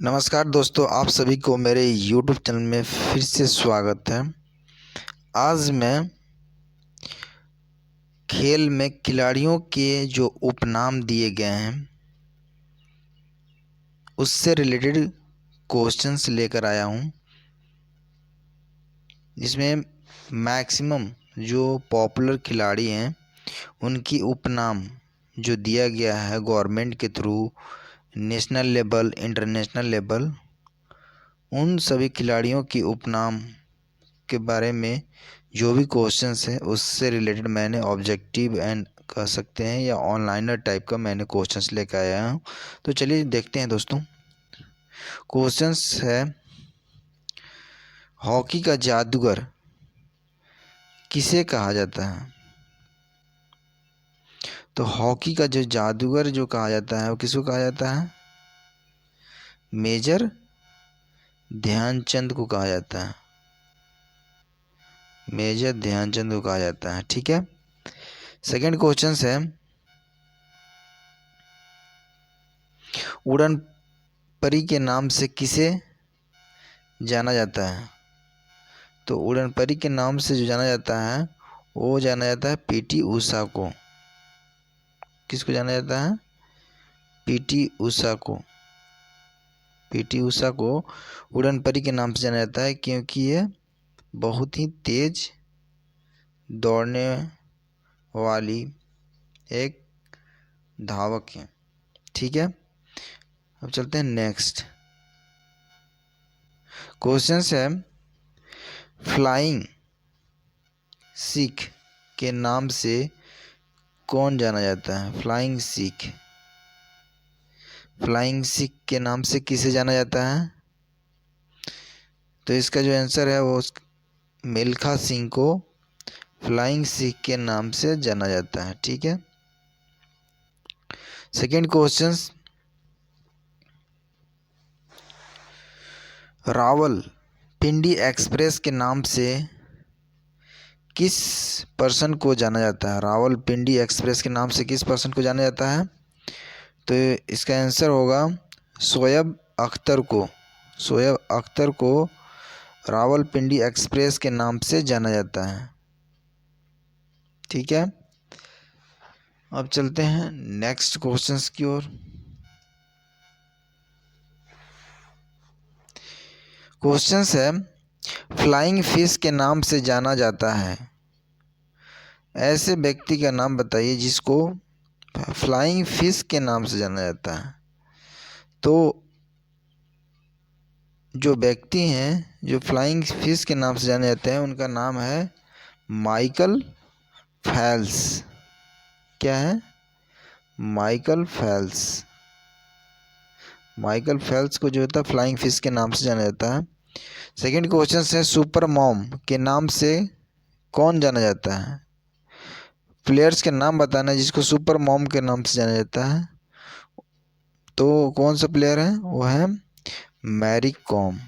नमस्कार दोस्तों, आप सभी को मेरे YouTube चैनल में फिर से स्वागत है। आज मैं खेल में खिलाड़ियों के जो उपनाम दिए गए हैं उससे रिलेटेड क्वेश्चंस लेकर आया हूँ, जिसमें मैक्सिमम जो पॉपुलर खिलाड़ी हैं उनकी उपनाम जो दिया गया है गवर्नमेंट के through, national level, international level, उन सभी खिलाड़ियों की उपनाम के बारे में जो भी क्वेश्चंस है उससे रिलेटेड मैंने ऑब्जेक्टिव एंड कह सकते हैं या ऑनलाइनर टाइप का मैंने क्वेश्चंस लेकर आया हूँ। तो चलिए देखते हैं दोस्तों। क्वेश्चंस है, हॉकी का जादूगर किसे कहा जाता है? तो हॉकी का जो जादूगर जो कहा जाता है वो किसको कहा जाता है? मेजर ध्यानचंद को कहा जाता है। मेजर ध्यानचंद को कहा जाता है। ठीक है। सेकंड क्वेश्चन है, उड़न परी के नाम से किसे जाना जाता है? तो उड़न परी के नाम से जो जाना जाता है वो जाना जाता है पीटी उषा को। किसको जाना जाता है? पीटी उषा को। पीटी उषा को उड़न परी के नाम से जाना जाता है क्योंकि ये बहुत ही तेज दौड़ने वाली एक धावक है। ठीक है। अब चलते हैं नेक्स्ट क्वेश्चन है, फ्लाइंग सिख के नाम से कौन जाना जाता है? फ्लाइंग सिख। फ्लाइंग सिख के नाम से किसे जाना जाता है? तो इसका जो आंसर है वो मिल्खा सिंह को फ्लाइंग सिख के नाम से जाना जाता है। ठीक है। सेकंड क्वेश्चन, रावल पिंडी एक्सप्रेस के नाम से किस पर्सन को जाना जाता है? रावल पिंडी एक्सप्रेस के नाम से किस पर्सन को जाना जाता है? तो इसका आंसर होगा शोएब अख्तर को। शोएब अख्तर को रावलपिंडी एक्सप्रेस के नाम से जाना जाता है। ठीक है। अब चलते हैं नेक्स्ट क्वेश्चंस की ओर। क्वेश्चंस है, फ्लाइंग फिश के नाम से जाना जाता है, ऐसे व्यक्ति का नाम बताइए जिसको फ्लाइंग फिश के नाम से जाना जाता है। तो जो व्यक्ति हैं जो फ्लाइंग फिश के नाम से जाने जाते हैं उनका नाम है माइकल फेल्प्स। क्या है? Michael Phelps. माइकल फेल्प्स को जो होता है फ्लाइंग फिश के नाम से जाना जाता है। सेकंड क्वेश्चन है, सुपर मॉम के नाम से कौन जाना जाता है? प्लेयर्स के नाम बताना जिसको सुपर मॉम के नाम से जाना जाता है। तो कौन सा प्लेयर है? वो है मैरी कॉम।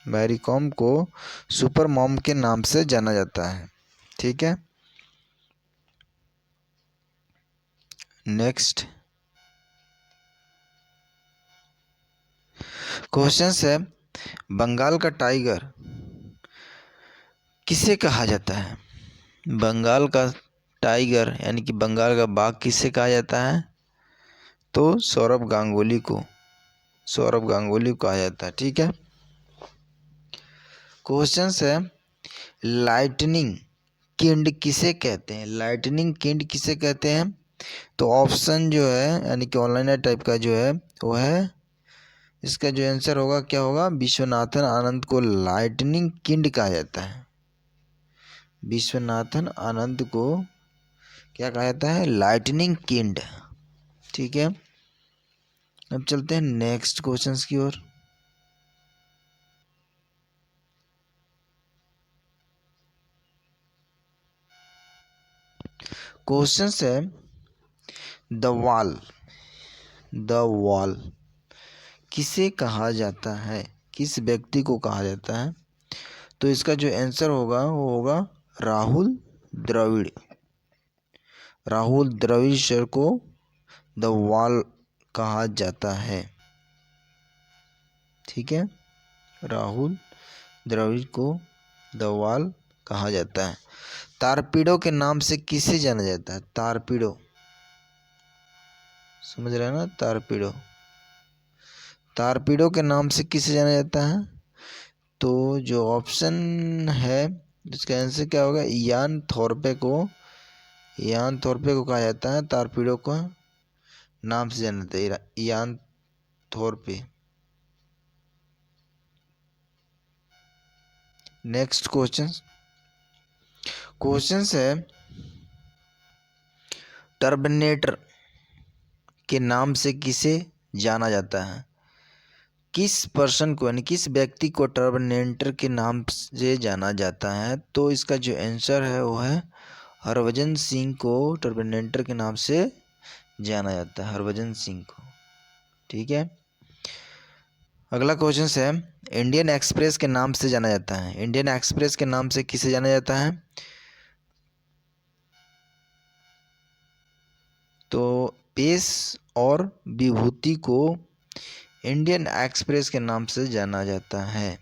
मैरी कॉम को सुपर मॉम के नाम से जाना जाता है। ठीक है। नेक्स्ट क्वेश्चन है, बंगाल का टाइगर किसे कहा जाता है? बंगाल का टाइगर यानी कि बंगाल का बाघ किसे कहा जाता है? तो सौरभ गांगुली को। सौरभ गांगुली को कहा जाता है। ठीक है। क्वेश्चन है, लाइटनिंग किंड किसे कहते हैं? लाइटनिंग किंड किसे कहते हैं? तो ऑप्शन जो है यानी कि ऑनलाइन टाइप का जो है वो है, इसका जो आंसर होगा क्या होगा? विश्वनाथन आनंद को लाइटनिंग किंड कहा जाता है। विश्वनाथन आनंद को क्या कहा जाता है? Lightning kind. ठीक है। अब चलते हैं नेक्स्ट क्वेश्चंस की ओर। क्वेश्चंस है, द वॉल। द वॉल किसे कहा जाता है? किस व्यक्ति को कहा जाता है? तो इसका जो आंसर होगा वो होगा राहुल द्रविड़। राहुल द्रविड़ सर को द वॉल कहा जाता है। ठीक है, राहुल द्रविड़ को द वॉल कहा जाता है। तारपीडो के नाम से किसे जाना जाता है? तारपीडो, समझ रहे हैं ना, तारपीडो। तारपीडो के नाम से किसे जाना जाता है? तो जो ऑप्शन है इसका आंसर क्या होगा? इयान थॉर्पे को, इयान थॉर्पे को कहा जाता है तारपीडो को नाम से जाना जाता है, इयान थॉर्पे। नेक्स्ट क्वेश्चन है, टर्मिनेटर के नाम से किसे जाना जाता है? किस पर्सन को यानी किस व्यक्ति को टर्मिनेटर के नाम से जाना जाता है? तो इसका जो आंसर है वो है हरभजन सिंह को टर्मिनेटर के नाम से जाना जाता है, हरभजन सिंह को। ठीक है, अगला क्वेश्चन है, इंडियन एक्सप्रेस के नाम से जाना जाता है, इंडियन एक्सप्रेस के नाम से किसे जाना जाता है? तो पेश और विभूति को इंडियन एक्सप्रेस के नाम से जाना जाता है।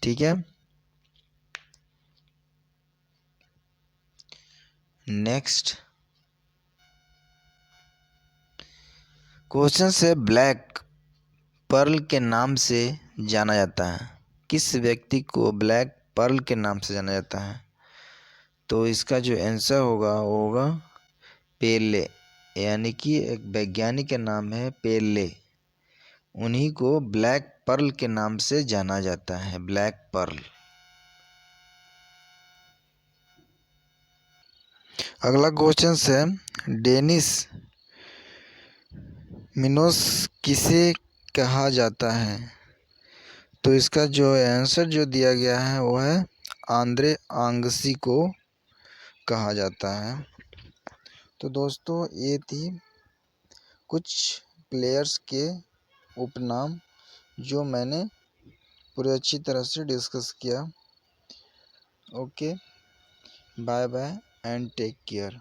ठीक है, नेक्स्ट क्वेश्चन है, ब्लैक पर्ल के नाम से जाना जाता है, किस व्यक्ति को ब्लैक पर्ल के नाम से जाना जाता है? तो इसका जो आंसर होगा वो होगा पेले, यानी कि एक वैज्ञानिक का नाम है पेले, उन्हीं को ब्लैक पर्ल के नाम से जाना जाता है, ब्लैक पर्ल। अगला क्वेश्चन है, डेनिस मिनोस किसे कहा जाता है? तो इसका जो आंसर जो दिया गया है वो है आंद्रे आंगसी को कहा जाता है। तो दोस्तों ये थी कुछ प्लेयर्स के उपनाम जो मैंने पूरे अच्छी तरह से डिस्कस किया। Okay, bye bye and take care.